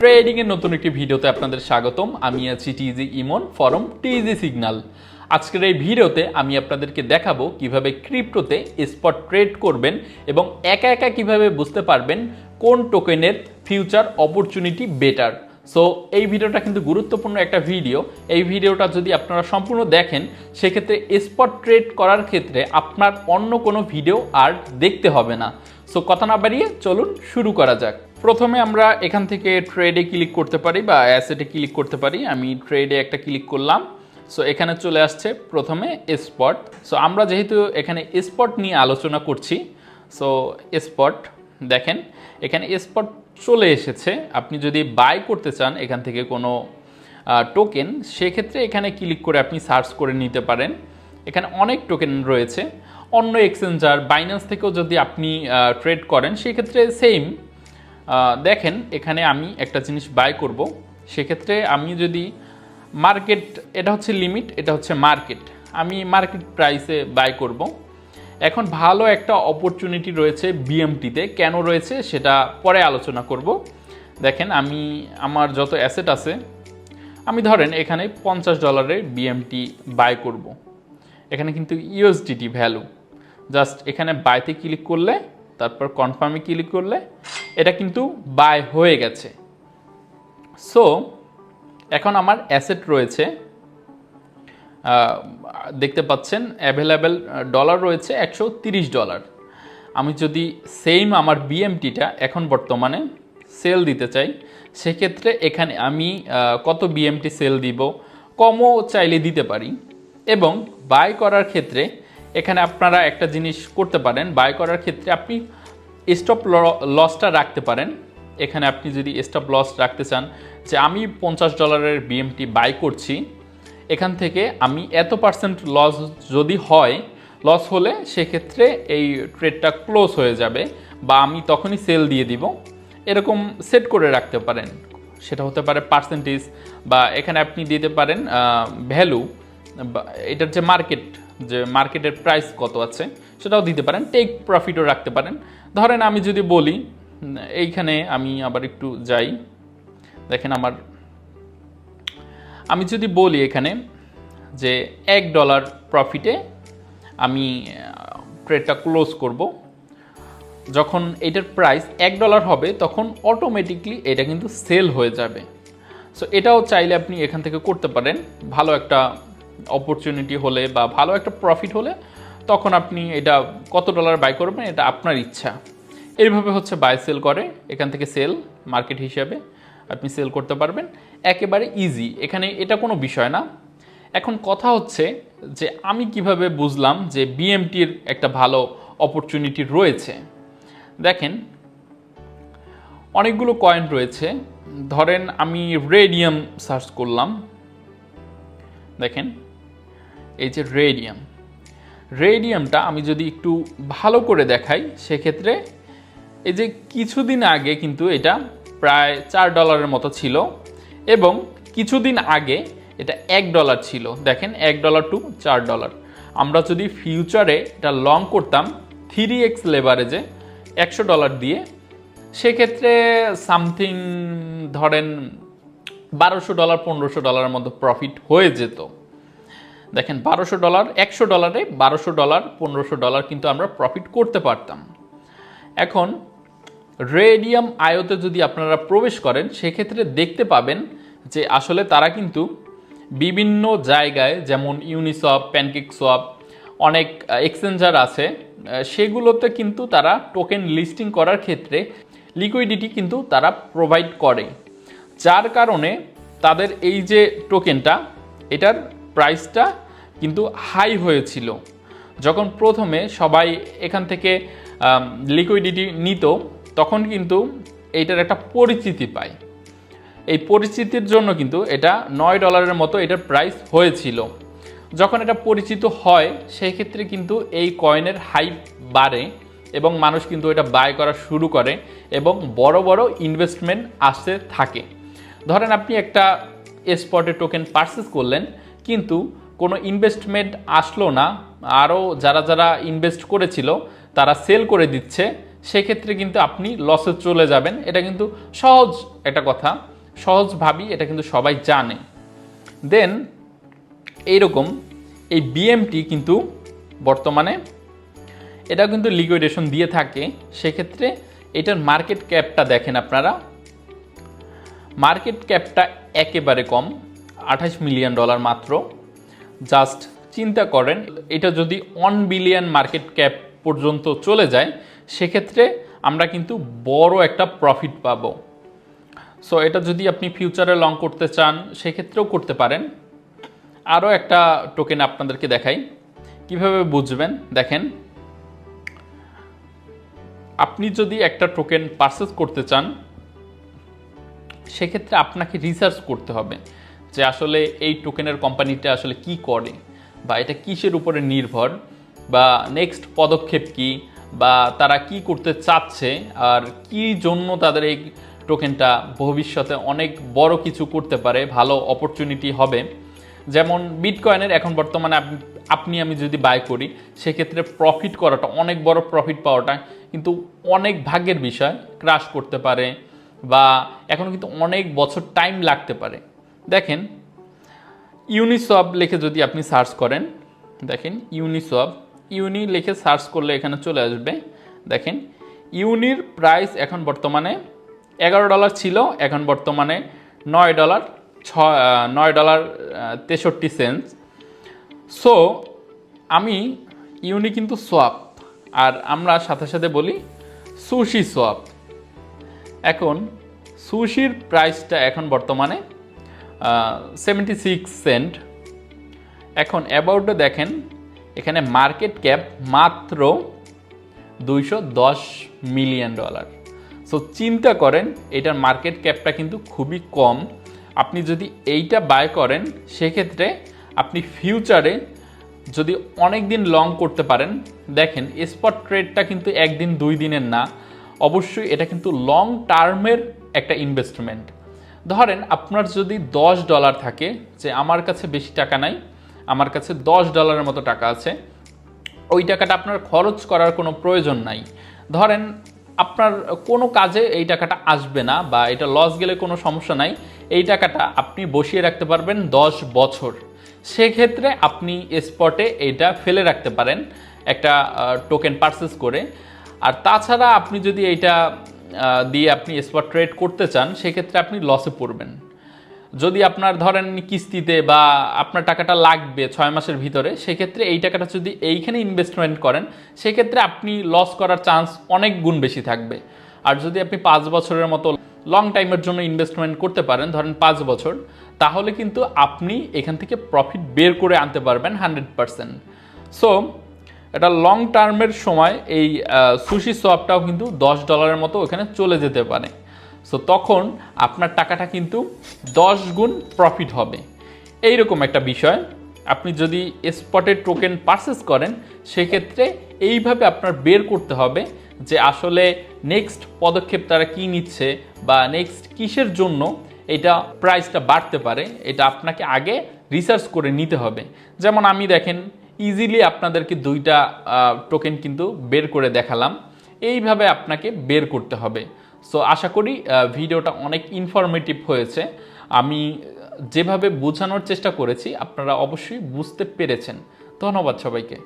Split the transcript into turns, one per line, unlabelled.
Trading এর নতুন একটি ভিডিওতে আপনাদের স্বাগতম। আমি আছি টিজি ইমন ফরম টিজি সিগন্যাল। আজকের এই ভিডিওতে আমি আপনাদেরকে দেখাবো কিভাবে ক্রিপ্টোতে স্পট ট্রেড করবেন এবং একা একা কিভাবে বুঝতে পারবেন কোন টোকেনের ফিউচার অপরচুনিটি বেটার। সো এই ভিডিওটা কিন্তু গুরুত্বপূর্ণ একটা ভিডিও। এই ভিডিওটা যদি আপনারা সম্পূর্ণ দেখেন সেক্ষেত্রে স্পট ট্রেড করার ক্ষেত্রে আপনার অন্য কোনো ভিডিও আর দেখতে হবে না। সো কথা না বাড়িয়ে চলুন শুরু করা যাক। প্রথমে আমরা এখান থেকে ট্রেডে ক্লিক করতে পারি বা অ্যাসেটে ক্লিক করতে পারি। আমি ট্রেডে একটা ক্লিক করলাম। সো এখানে চলে আসছে প্রথমে স্পট। সো আমরা যেহেতু এখানে স্পট নিয়ে আলোচনা করছি, সো স্পট দেখেন এখানে স্পট চলে এসেছে। আপনি যদি বাই করতে চান এখান থেকে কোনো টোকেন, সেক্ষেত্রে এখানে ক্লিক করে আপনি সার্চ করে নিতে পারেন। এখানে অনেক টোকেন রয়েছে। অন্য এক্সচেঞ্জার বাইন্যান্স থেকেও যদি আপনি ট্রেড করেন সেক্ষেত্রে সেম। দেখেন এখানে আমি একটা জিনিস বাই করব, সেক্ষেত্রে আমি যদি মার্কেট, এটা হচ্ছে লিমিট, এটা হচ্ছে মার্কেট, আমি মার্কেট প্রাইসে বাই করব। এখন ভালো একটা অপরচুনিটি রয়েছে বিএমটিতে। কেন রয়েছে সেটা পরে আলোচনা করব। দেখেন আমি আমার যত অ্যাসেট আছে, আমি ধরেন এখানে $50 বিএমটি বাই করব। এখানে কিন্তু ইউএসডিটি ভ্যালু, জাস্ট এখানে বাইতে ক্লিক করলে তারপর কনফার্মে ক্লিক করলে এটা কিন্তু বাই হয়ে গেছে। সো এখন আমার অ্যাসেট রয়েছে, দেখতে পাচ্ছেন অ্যাভেলেবেল ডলার রয়েছে $130। আমি যদি সেম আমার বিএমটিটা এখন বর্তমানে সেল দিতে চাই, সেক্ষেত্রে এখানে আমি কত বিএমটি সেল দিব, কমও চাইলে দিতে পারি। এবং বাই করার ক্ষেত্রে এখানে আপনারা একটা জিনিস করতে পারেন, বাই করার ক্ষেত্রে আপনি স্টপ লসটা রাখতে পারেন। এখানে আপনি যদি স্টপ লস রাখতে চান যে আমি $50 বিএমটি বাই করছি, এখান থেকে আমি এত পার্সেন্ট লস যদি হয়, লস হলে সেক্ষেত্রে এই ট্রেডটা ক্লোজ হয়ে যাবে বা আমি তখনই সেল দিয়ে দিব, এরকম সেট করে রাখতে পারেন। সেটা হতে পারে পার্সেন্টেজ বা এখানে আপনি দিতে পারেন ভ্যালু, বা এটার যে মার্কেটের প্রাইস কত আছে সেটাও দিতে পারেন। টেক প্রফিটও রাখতে পারেন। ধরেন আমি যদি বলি, এইখানে আমি আবার একটু যাই, দেখেন আমি যদি বলি এখানে যে $1 প্রফিটে আমি ট্রেডটা ক্লোজ করব, যখন এটার প্রাইস $1 হবে তখন অটোমেটিকলি এটা কিন্তু সেল হয়ে যাবে। সো এটাও চাইলে আপনি এখান থেকে করতে পারেন। ভালো একটা অপরচুনিটি হলে বা ভালো একটা প্রফিট হলে তখন আপনি এটা কত ডলার বাই করবেন এটা আপনার ইচ্ছা। এইভাবে হচ্ছে বাই সেল করে, এখান থেকে সেল মার্কেট হিসাবে আপনি সেল করতে পারবেন। একেবারে ইজি, এখানে এটা কোনো বিষয় না। এখন কথা হচ্ছে যে আমি কিভাবে বুঝলাম যে বিএমটির একটা ভালো অপরচুনিটি রয়েছে। দেখেন অনেকগুলো কয়েন রয়েছে। ধরেন আমি রেডিয়াম সার্চ করলাম, দেখেন এই যে রেডিয়ামটা আমি যদি একটু ভালো করে দেখাই, সেক্ষেত্রে এই যে কিছুদিন আগে কিন্তু এটা প্রায় $4 মতো ছিল এবং কিছুদিন আগে এটা $1 ছিল। দেখেন $1 টু $4। আমরা যদি ফিউচারে এটা লং করতাম 3x লেভারেজে $100 দিয়ে, সেক্ষেত্রে সামথিং ধরেন $1200 $1500 মতো প্রফিট হয়ে যেত। দেখেন $1200, $100 $1200 $1500 কিন্তু আমরা প্রফিট করতে পারতাম। এখন রেডিয়াম আয়োতে যদি আপনারা প্রবেশ করেন সেক্ষেত্রে দেখতে পাবেন যে আসলে তারা কিন্তু বিভিন্ন জায়গায়, যেমন ইউনিসওয়াপ, প্যানকেকসওয়াপ, অনেক এক্সচেঞ্জার আছে, সেগুলোতে কিন্তু তারা টোকেন লিস্টিং করার ক্ষেত্রে লিকুইডিটি কিন্তু তারা প্রোভাইড করে, যার কারণে তাদের এই যে টোকেনটা, এটার প্রাইসটা কিন্তু হাই হয়েছিল। যখন প্রথমে সবাই এখান থেকে লিকুইডিটি নিত তখন কিন্তু এইটার একটা পরিচিতি পায়। এই পরিচিতির জন্য কিন্তু এটা $9 মতো এটার প্রাইস হয়েছিল। যখন এটা পরিচিত হয় সেই ক্ষেত্রে কিন্তু এই কয়েনের হাইপ বাড়ে এবং মানুষ কিন্তু এটা বাই করা শুরু করে এবং বড় বড় ইনভেস্টমেন্ট আসতে থাকে। ধরেন আপনি একটা স্পটে টোকেন পারচেস করলেন কিন্তু কোনো ইনভেস্টমেন্ট আসলো না, আরও যারা ইনভেস্ট করেছিল তারা সেল করে দিচ্ছে, সেক্ষেত্রে কিন্তু আপনি লসে চলে যাবেন। এটা কিন্তু সহজ একটা কথা, সহজভাবেই এটা কিন্তু সবাই জানে। দেন এইরকম এই বিএমটি কিন্তু বর্তমানে এটা কিন্তু লিকুইডেশন দিয়ে থাকে। সেক্ষেত্রে এটার মার্কেট ক্যাপটা দেখেন আপনারা, মার্কেট ক্যাপটা একেবারে কম, $28 মিলিয়ন মাত্র। জাস্ট চিন্তা করেন, এটা যদি 1 বিলিয়ন মার্কেট ক্যাপ পর্যন্ত চলে যায়, সেক্ষেত্রে আমরা কিন্তু বড় একটা প্রফিট পাবো। সো এটা যদি আপনি ফিউচারে লং করতে চান সেক্ষেত্রেও করতে পারেন। আরও একটা টোকেন আপনাদেরকে দেখাই কিভাবে বুঝবেন। দেখেন, আপনি যদি একটা টোকেন পারচেস করতে চান সেক্ষেত্রে আপনাকে রিসার্চ করতে হবে যে আসলে এই টোকেনের কোম্পানিটা আসলে কি করে, বা এটা কিসের উপরে নির্ভর, বা নেক্সট পদক্ষেপ কি, বা তারা কি করতে চাচ্ছে, আর কি জন্য তাদের এই টোকেনটা ভবিষ্যতে অনেক বড় কিছু করতে পারে, ভালো অপরচুনিটি হবে। যেমন বিটকয়েনের এখন বর্তমানে আমি যদি বাই করি সেক্ষেত্রে প্রফিট করাটা, অনেক বড় প্রফিট পাওয়াটা কিন্তু অনেক ভাগ্যের বিষয়, ক্রাশ করতে পারে বা এখন কিন্তু অনেক বছর টাইম লাগতে পারে। দেখেন, ইউনিসওয়াপ লিখে যদি আপনি সার্চ করেন, দেখেন ইউনিসওয়াপ, ইউনি লিখে সার্চ করলে এখানে চলে আসবে। দেখেন ইউনির প্রাইস এখন বর্তমানে $11 ছিল, এখন বর্তমানে $9.63। সো আমি ইউনি কিন্তু সোয়াপ, আর আমরা সাথে সাথে বলি সুশি সোয়াপ। এখন সুশির প্রাইসটা এখন বর্তমানে 76 সেন্ট। এখন অ্যাবাউটে দেখেন, এখানে মার্কেট ক্যাপ মাত্র $210 মিলিয়ন। সো চিন্তা করেন এটার মার্কেট ক্যাপটা কিন্তু খুবই কম। আপনি যদি এইটা বাই করেন সেক্ষেত্রে আপনি ফিউচারে যদি অনেক দিন লং করতে পারেন, দেখেন স্পট ট্রেডটা কিন্তু একদিন দুই দিনের না, অবশ্যই এটা কিন্তু লং টার্মের একটা ইনভেস্টমেন্ট। ধরেন আপনার যদি $10 থাকে, যে আমার কাছে বেশি টাকা নাই, আমার কাছে $10 মতো টাকা আছে, ওই টাকাটা আপনার খরচ করার কোনো প্রয়োজন নাই। ধরেন আপনার কোনো কাজে এই টাকাটা আসবে না, বা এটা লস গেলে কোনো সমস্যা নাই, এই টাকাটা আপনি বসিয়ে রাখতে পারবেন 10 বছর। সেক্ষেত্রে আপনি স্পটে এইটা ফেলে রাখতে পারেন একটা টোকেন পারচেস করে। আর তাছাড়া আপনি যদি এইটা দিয়ে আপনি স্পট ট্রেড করতে চান সেক্ষেত্রে আপনি লসে পড়বেন। যদি আপনার ধরেন কিস্তিতে বা আপনার টাকাটা লাগবে 6 মাসের ভিতরে, সেক্ষেত্রে এই টাকাটা যদি এইখানে ইনভেস্টমেন্ট করেন সেক্ষেত্রে আপনি লস করার চান্স অনেক গুণ বেশি থাকবে। আর যদি আপনি 5 বছরের মতো লং টাইমের জন্য ইনভেস্টমেন্ট করতে পারেন, ধরেন 5 বছর, তাহলে কিন্তু আপনি এখান থেকে প্রফিট বের করে আনতে পারবেন 100%। সো এটা লং টার্মের সময় এই সুশি সোয়াপটাও কিন্তু $10 মতো ওখানে চলে যেতে পারে। সো তখন আপনার টাকাটা কিন্তু 10 গুণ প্রফিট হবে। এইরকম একটা বিষয়। আপনি যদি স্পটের টোকেন পারচেস করেন সেক্ষেত্রে এইভাবে আপনার বের করতে হবে যে আসলে নেক্সট পদক্ষেপ তারা কি নিচ্ছে, বা নেক্সট কিসের জন্য এটা প্রাইসটা বাড়তে পারে, এটা আপনাকে আগে রিসার্চ করে নিতে হবে। যেমন আমি দেখেন ইজিলি আপনাদেরকে 2টা টোকেন কিন্তু বের করে দেখালাম, এইভাবে আপনাকে বের করতে হবে। সো আশা করি ভিডিওটা অনেক ইনফরমেটিভ হয়েছে। আমি যেভাবে বোঝানোর চেষ্টা করেছি আপনারা অবশ্যই বুঝতে পেরেছেন। ধন্যবাদ সবাইকে।